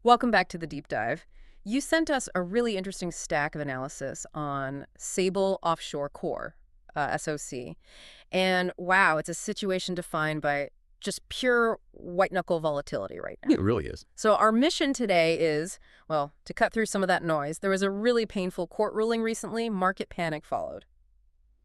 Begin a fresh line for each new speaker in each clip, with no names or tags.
Welcome back to the deep dive. You sent us a really interesting stack of analysis on Sable Offshore Core, SOC. And wow, it's a situation defined by just pure white-knuckle volatility right now.
It really is.
So our mission today is, well, to cut through some of that noise. There was a really painful court ruling recently. Market panic followed.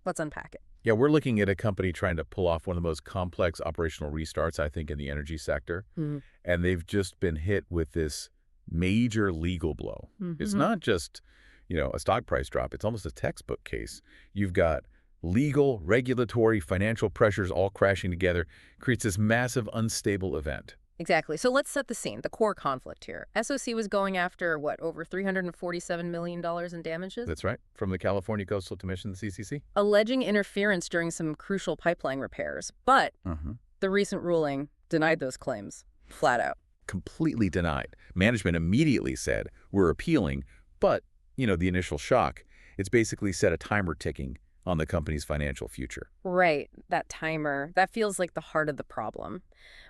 Let's unpack it.
Yeah, we're looking at a company trying to pull off one of the most complex operational restarts, I think, in the energy sector. And they've just been hit with this major legal blow. It's not just, a stock price drop. It's almost a textbook case. You've got legal, regulatory, financial pressures all crashing together, creates this massive, unstable event.
Exactly. So let's set the scene, the core conflict here. SOC was going after, over $347 million in damages?
That's right, from the California Coastal Commission, the CCC.
Alleging interference during some crucial pipeline repairs. But the recent ruling denied those claims, flat out.
Completely denied. Management immediately said, we're appealing, but, the initial shock, it's basically set a timer ticking on the company's financial future.
Right, that timer, that feels like the heart of the problem,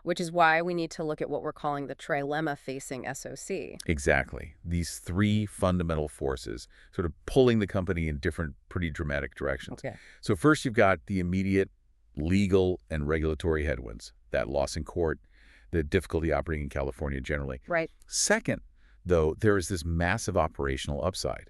which is why we need to look at what we're calling the trillemma facing SOC.
Exactly. These three fundamental forces sort of pulling the company in different, pretty dramatic directions.
Okay.
So first, you've got the immediate legal and regulatory headwinds, that loss in court, the difficulty operating in California generally.
Right.
Second, though, there is this massive operational upside.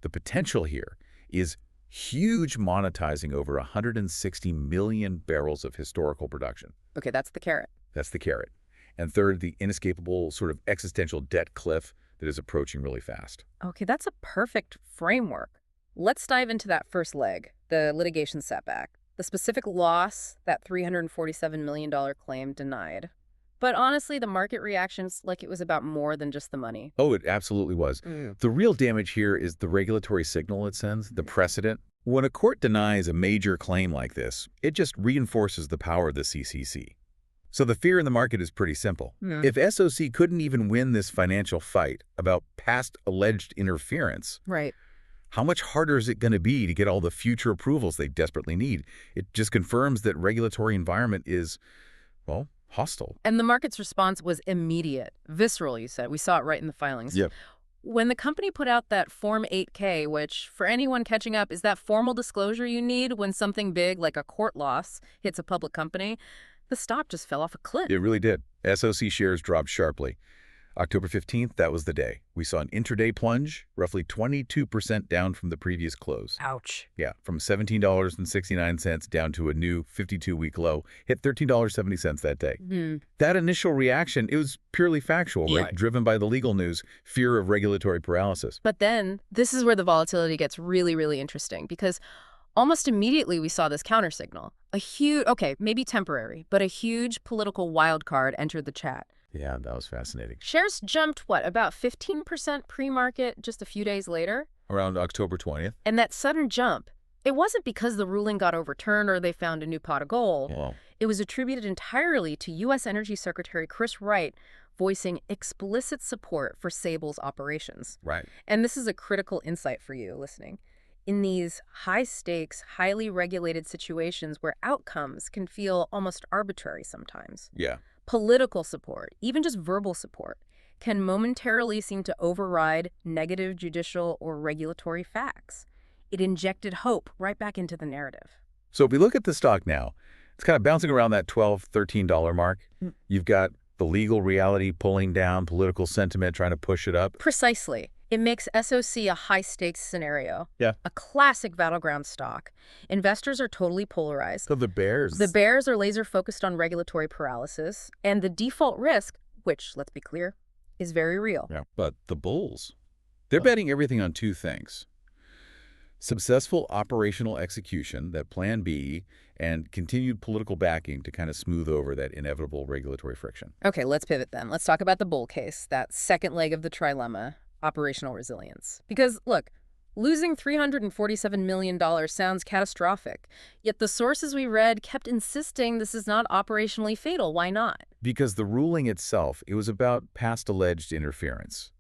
The potential here is huge monetizing over 160 million barrels of historical production.
Okay, that's the carrot.
That's the carrot. And third, the inescapable sort of existential debt cliff that is approaching really fast.
Okay, that's a perfect framework. Let's dive into that first leg, the litigation setback. The specific loss, that $347 million claim denied. But honestly, the market reaction's like it was about more than just the money.
Oh, it absolutely was. The real damage here is the regulatory signal it sends, the precedent. When a court denies a major claim like this, it just reinforces the power of the CCC. So the fear in the market is pretty simple. If SOC couldn't even win this financial fight about past alleged interference,
Right.
how much harder is it going to be to get all the future approvals they desperately need? It just confirms that regulatory environment is, well, hostile.
And the market's response was immediate, visceral, you said. We saw it right in the filings.
Yep.
When the company put out that Form 8K, which, for anyone catching up, is that formal disclosure you need when something big, like a court loss, hits a public company, the stock just fell off a cliff.
It really did. SOC shares dropped sharply. October 15th, that was the day. We saw an intraday plunge, roughly 22% down from the previous close.
Ouch.
Yeah, from $17.69 down to a new 52-week low, hit $13.70 that day. That initial reaction, it was purely factual, right?
Right.
Driven by the legal news, fear of regulatory paralysis.
But then, this is where the volatility gets really, really interesting, because almost immediately we saw this countersignal. A huge, okay, maybe temporary, but a huge political wild card entered the chat.
Yeah, that was fascinating.
Shares jumped, about 15% pre-market just a few days later?
Around October 20th.
And that sudden jump, it wasn't because the ruling got overturned or they found a new pot of gold.
Wow.
It was attributed entirely to U.S. Energy Secretary Chris Wright voicing explicit support for Sable's operations.
Right.
And this is a critical insight for you listening. In these high-stakes, highly regulated situations where outcomes can feel almost arbitrary sometimes,
Yeah.
political support, even just verbal support, can momentarily seem to override negative judicial or regulatory facts. It injected hope right back into the narrative.
So if we look at the stock now, it's kind of bouncing around that $12, $13 mark. You've got the legal reality pulling down, political sentiment trying to push it up.
Precisely. It makes SOC a high-stakes scenario.
Yeah.
A classic battleground stock. Investors are totally polarized.
So the bears.
The bears are laser-focused on regulatory paralysis, and the default risk, which, let's be clear, is very real.
Yeah. But the bulls, they're betting everything on two things. Successful operational execution, that plan B, and continued political backing to kind of smooth over that inevitable regulatory friction.
Okay, let's pivot then. Let's talk about the bull case, that second leg of the trilemma, operational resilience. Because, look, losing $347 million sounds catastrophic, yet the sources we read kept insisting this is not operationally fatal. Why not?
Because the ruling itself, it was about past alleged interference.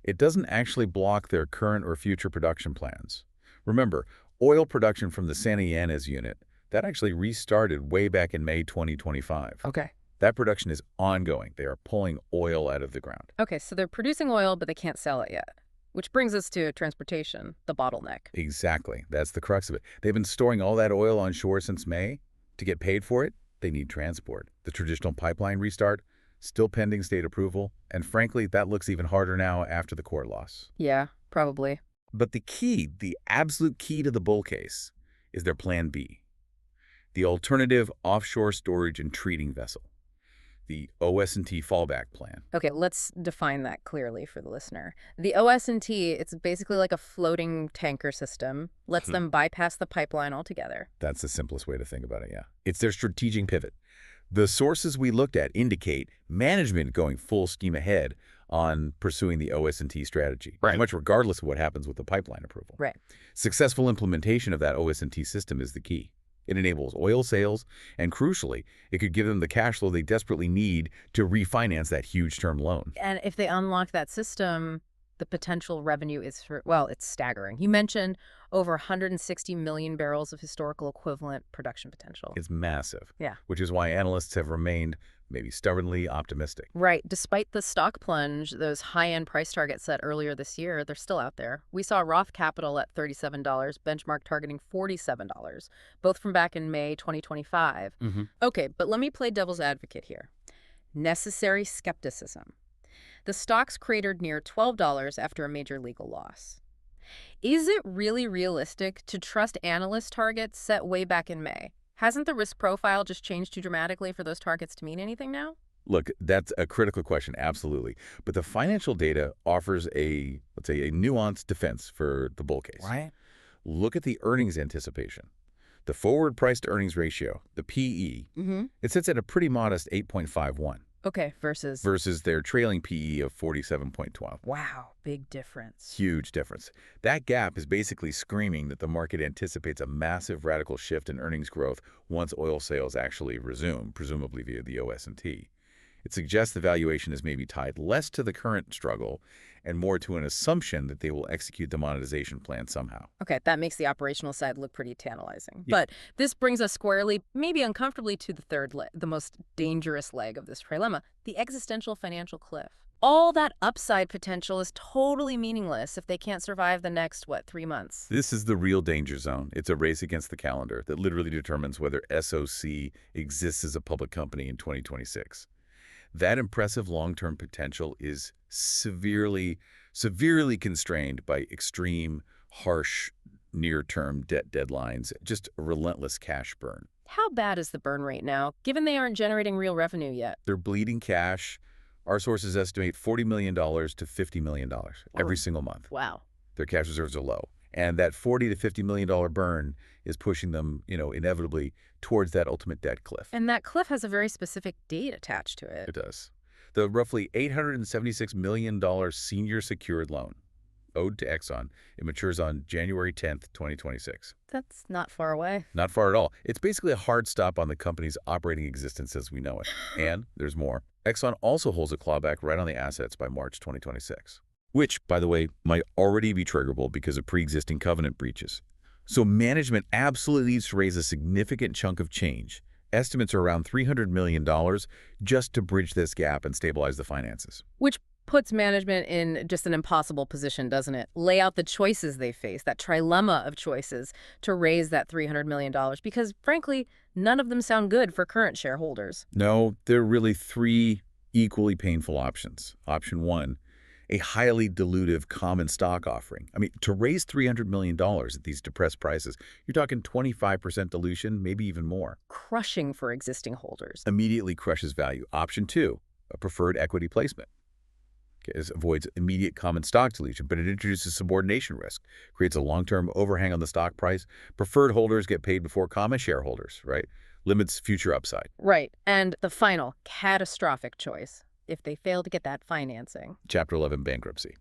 It doesn't actually block their current or future production plans. Remember, oil production from the Santa Ynez unit, that actually restarted way back in May 2025.
Okay.
That production is ongoing. They are pulling oil out of the ground.
Okay, so they're producing oil, but they can't sell it yet. Which brings us to transportation, the bottleneck.
Exactly. That's the crux of it. They've been storing all that oil on shore since May. To get paid for it, they need transport. The traditional pipeline restart, still pending state approval, and frankly, that looks even harder now after the court loss.
Yeah, probably.
But the key, the absolute key to the bull case, is their Plan B, the alternative offshore storage and treating vessel, the OS&T fallback plan.
Okay, let's define that clearly for the listener. The OS&T, it's basically like a floating tanker system, lets them bypass the pipeline altogether.
That's the simplest way to think about it, yeah. It's their strategic pivot. The sources we looked at indicate management going full steam ahead on pursuing the OS&T strategy, pretty much regardless of what happens with the pipeline approval.
Right.
Successful implementation of that OS&T system is the key. It enables oil sales, and crucially, it could give them the cash flow they desperately need to refinance that huge term loan.
And if they unlock that system, the potential revenue is, well, it's staggering. You mentioned over 160 million barrels of historical equivalent production potential.
It's massive,
Yeah.
which is why analysts have remained maybe stubbornly optimistic.
Right. Despite the stock plunge, those high-end price targets set earlier this year, they're still out there. We saw Roth Capital at $37, benchmark targeting $47, both from back in May 2025. Okay, but let me play devil's advocate here. Necessary skepticism. The stocks cratered near $12 after a major legal loss. Is it really realistic to trust analyst targets set way back in May? Hasn't the risk profile just changed too dramatically for those targets to mean anything now?
Look, that's a critical question, absolutely. But the financial data offers a, let's say, a nuanced defense for the bull case.
Right.
Look at the earnings anticipation. The forward price-to-earnings ratio, the PE, it sits at a pretty modest 8.51.
Okay, versus
Versus their trailing PE of 47.12.
wow, big difference.
Huge difference. That gap is basically screaming that the market anticipates a massive radical shift in earnings growth once oil sales actually resume, presumably via the OS&T. It suggests the valuation is maybe tied less to the current struggle and more to an assumption that they will execute the monetization plan somehow.
Okay, that makes the operational side look pretty tantalizing.
Yeah.
But this brings us squarely, maybe uncomfortably, to the third leg, the most dangerous leg of this trilemma, the existential financial cliff. All that upside potential is totally meaningless if they can't survive the next, 3 months?
This is the real danger zone. It's a race against the calendar that literally determines whether SOC exists as a public company in 2026. That impressive long-term potential is severely constrained by extreme, harsh, near-term debt deadlines, just a relentless cash burn.
How bad is the burn rate now, given they aren't generating real revenue yet?
They're bleeding cash. Our sources estimate $40 million to $50 million every single month.
Wow.
Their cash reserves are low. And that $40 to $50 million burn is pushing them, inevitably towards that ultimate debt cliff.
And that cliff has a very specific date attached to it.
It does. The roughly $876 million senior secured loan owed to Exxon, it matures on January 10th, 2026.
That's not far away.
Not far at all. It's basically a hard stop on the company's operating existence as we know it. And there's more. Exxon also holds a clawback right on the assets by March 2026. Which, by the way, might already be triggerable because of pre-existing covenant breaches. So management absolutely needs to raise a significant chunk of change. Estimates are around $300 million just to bridge this gap and stabilize the finances.
Which puts management in just an impossible position, doesn't it? Lay out the choices they face, that trilemma of choices to raise that $300 million, because frankly, none of them sound good for current shareholders.
No, there are really three equally painful options. Option one, a highly dilutive common stock offering. I mean, to raise $300 million at these depressed prices, you're talking 25% dilution, maybe even more.
Crushing for existing holders.
Immediately crushes value. Option two, a preferred equity placement. Okay, this avoids immediate common stock dilution, but it introduces subordination risk, creates a long-term overhang on the stock price. Preferred holders get paid before common shareholders, right? Limits future upside.
Right. And the final, catastrophic choice, if they fail to get that financing.
Chapter 11 bankruptcy.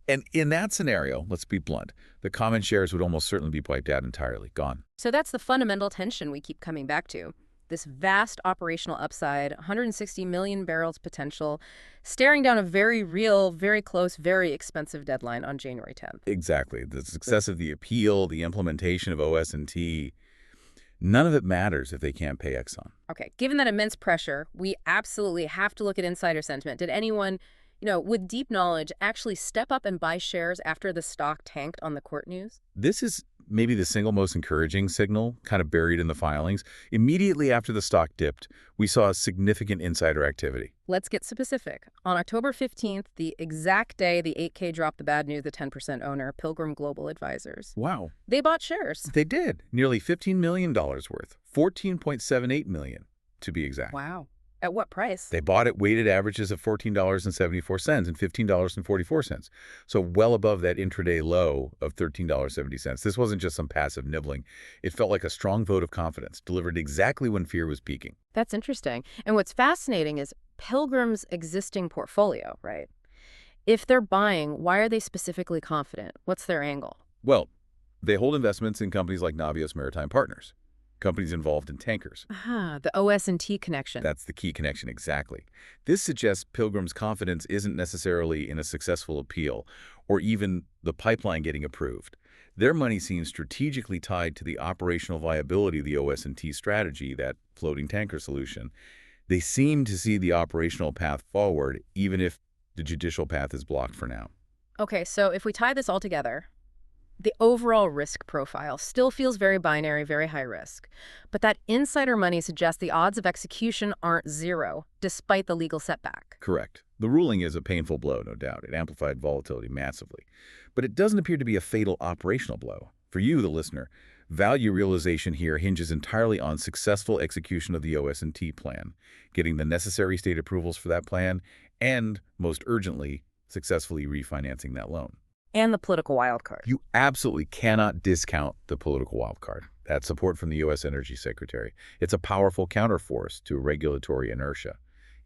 And in that scenario, let's be blunt, the common shares would almost certainly be wiped out entirely, gone.
So that's the fundamental tension we keep coming back to. This vast operational upside, 160 million barrels potential, staring down a very real, very close, very expensive deadline on January 10th.
Exactly. The success of the appeal, the implementation of OS&T, None of it matters if they can't pay Exxon.
Okay, given that immense pressure, we absolutely have to look at insider sentiment. Did anyone, with deep knowledge actually step up and buy shares after the stock tanked on the court news?
This is maybe the single most encouraging signal, kind of buried in the filings. Immediately after the stock dipped, we saw significant insider activity.
Let's get specific. On October 15th, the exact day the 8K dropped the bad news, the 10% owner, Pilgrim Global Advisors.
Wow.
They bought shares.
They did. Nearly $15 million worth. $14.78 million, to be exact.
Wow. At what price?
They bought at weighted averages of $14.74 and $15.44, so well above that intraday low of $13.70. This wasn't just some passive nibbling. It felt like a strong vote of confidence, delivered exactly when fear was peaking.
That's interesting. And what's fascinating is Pilgrim's existing portfolio, right? If they're buying, why are they specifically confident? What's their angle?
Well, they hold investments in companies like Navios Maritime Partners, companies involved in tankers.
The OS&T connection.
That's the key connection, exactly. This suggests Pilgrim's confidence isn't necessarily in a successful appeal or even the pipeline getting approved. Their money seems strategically tied to the operational viability of the OS&T strategy, that floating tanker solution. They seem to see the operational path forward, even if the judicial path is blocked for now.
Okay, so if we tie this all together, the overall risk profile still feels very binary, very high risk. But that insider money suggests the odds of execution aren't zero, despite the legal setback.
Correct. The ruling is a painful blow, no doubt. It amplified volatility massively. But it doesn't appear to be a fatal operational blow. For you, the listener, value realization here hinges entirely on successful execution of the OS&T plan, getting the necessary state approvals for that plan, and, most urgently, successfully refinancing that loan.
And the political wildcard.
You absolutely cannot discount the political wildcard. That support from the U.S. Energy Secretary. It's a powerful counterforce to regulatory inertia.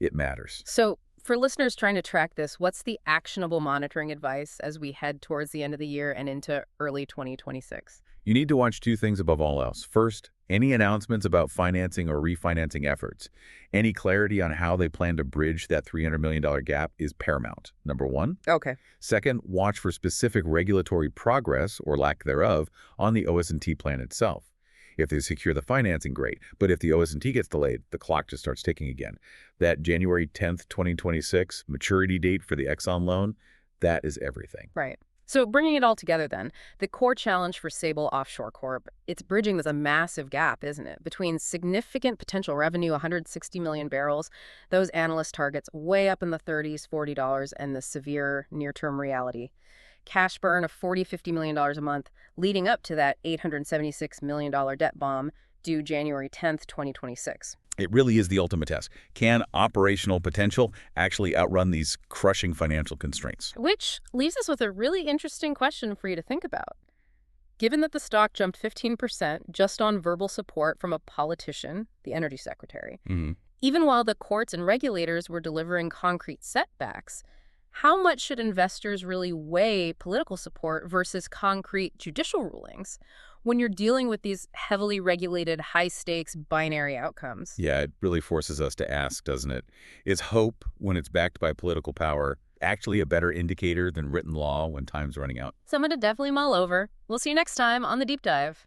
It matters.
So, for listeners trying to track this, what's the actionable monitoring advice as we head towards the end of the year and into early 2026?
You need to watch two things above all else. First, any announcements about financing or refinancing efforts. Any clarity on how they plan to bridge that $300 million gap is paramount, number one.
Okay.
Second, watch for specific regulatory progress, or lack thereof, on the OS&T plan itself. If they secure the financing, great. But if the OS&T gets delayed, the clock just starts ticking again. That January 10th, 2026 maturity date for the Exxon loan, that is everything.
Right. So bringing it all together then, the core challenge for Sable Offshore Corp, it's bridging this a massive gap, isn't it? Between significant potential revenue, 160 million barrels, those analyst targets way up in the 30s, $40, and the severe near-term reality. Cash burn of $40–50 million a month, leading up to that $876 million debt bomb due January 10th, 2026.
It really is the ultimate test. Can operational potential actually outrun these crushing financial constraints?
Which leaves us with a really interesting question for you to think about. Given that the stock jumped 15% just on verbal support from a politician, the energy secretary, even while the courts and regulators were delivering concrete setbacks, how much should investors really weigh political support versus concrete judicial rulings when you're dealing with these heavily regulated, high-stakes, binary outcomes?
Yeah, it really forces us to ask, doesn't it? Is hope, when it's backed by political power, actually a better indicator than written law when time's running out?
Someone to definitely mull over. We'll see you next time on The Deep Dive.